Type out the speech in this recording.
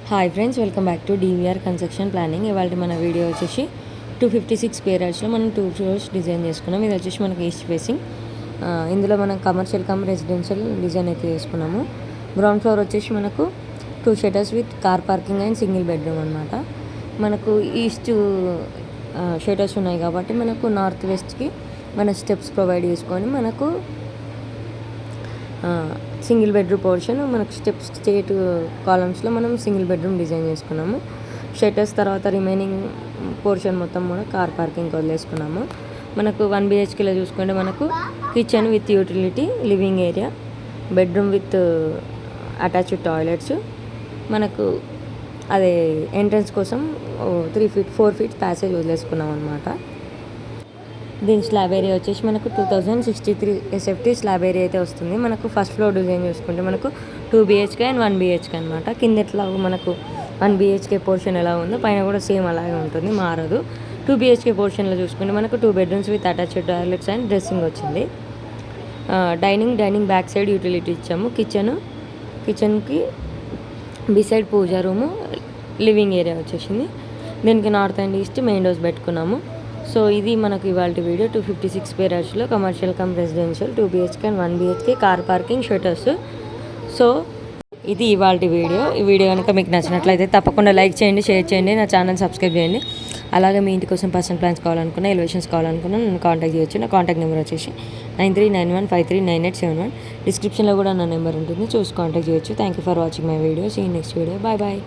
Hi friends, welcome back to DVR construction planning. ఇవాళ మన video వచ్చేసి 256 స్క్వేర్ యార్డ్స్లో మనం 2 ఫ్లోర్స్ డిజైన్ చేసుకున్నాం. ఇది వచ్చేసి మనకి ఈస్ట్ ఫేసింగ్. ఇందులో మనం కమర్షియల్ రెసిడెన్షియల్ డిజైన్ అయితే చేసుకున్నాము. గ్రౌండ్ ఫ్లోర్ వచ్చేసి మనకు 2 shutters with car parking and single bedroom అనమాట. మనకు ఈస్ట్ షెటర్స్ ఉన్నాయి కాబట్టి మనకు నార్త్ వెస్ట్కి మన స్టెప్స్ ప్రొవైడ్ చేసుకొని మనకు సింగిల్ బెడ్రూమ్ పోర్షన్ మనకు స్టెప్స్ స్ట్రేట్ కాలమ్స్లో మనం సింగిల్ బెడ్రూమ్ డిజైన్ చేసుకున్నాము. షెటర్స్ తర్వాత రిమైనింగ్ పోర్షన్ మొత్తం కూడా కార్ పార్కింగ్ వదిలేసుకున్నాము. మనకు 1 BHKలో చూసుకుంటే మనకు kitchen with utility, living area, bedroom with attached toilets, మనకు అదే ఎంట్రన్స్ కోసం 3 feet 4 feet ప్యాసేజ్ వదిలేసుకున్నాం అనమాట. దీని స్లాబ్ ఏరియా వచ్చేసి మనకు 2063 SFT స్లాబ్ ఏరియా అయితే వస్తుంది. మనకు ఫస్ట్ ఫ్లోర్ డిజైన్ చూసుకుంటే మనకు 2 BHK అండ్ 1 BHK అనమాట. కింద ఎట్లా మనకు 1 BHK పోర్షన్ ఎలా ఉందో పైన కూడా సేమ్ అలాగే ఉంటుంది, మారదు. 2 BHK పోర్షన్లో చూసుకుంటే మనకు 2 bedrooms with attached toilets and dressing వచ్చింది. డైనింగ్ బ్యాక్ సైడ్ యూటిలిటీ ఇచ్చాము. కిచెన్కి beside puja room, living area వచ్చేసింది. దీనికి north and east main doors పెట్టుకున్నాము. సో ఇది మనకు ఇవాళ వీడియో 256 స్క్వేర్ యార్డ్స్లో commercial residential 2 BHK and 1 BHK car parking shutters. So ఇది ఇవాళ వీడియో. ఈ వీడియో కనుక మీకు నచ్చినట్లయితే తప్పకుండా లైక్ చేయండి, షేర్ చేయండి, నా ఛానల్ సబ్స్క్రైబ్ చేయండి. అలాగే మీ ఇంటి కోసం పర్సనల్ ప్లాన్స్ కావాలనుకున్నా, ఎలివేషన్స్ కావాలనుకున్నా నన్ను కాంటాక్ట్ చేయొచ్చు. నా కాంటాక్ట్ నెంబర్ వచ్చేసి 9391539871. డిస్క్రిప్షన్లో కూడా నా నెంబర్ ఉంటుంది, చూసి కాంటాక్ట్ చేయొచ్చు. Thank you for watching my video. See next video. Bye.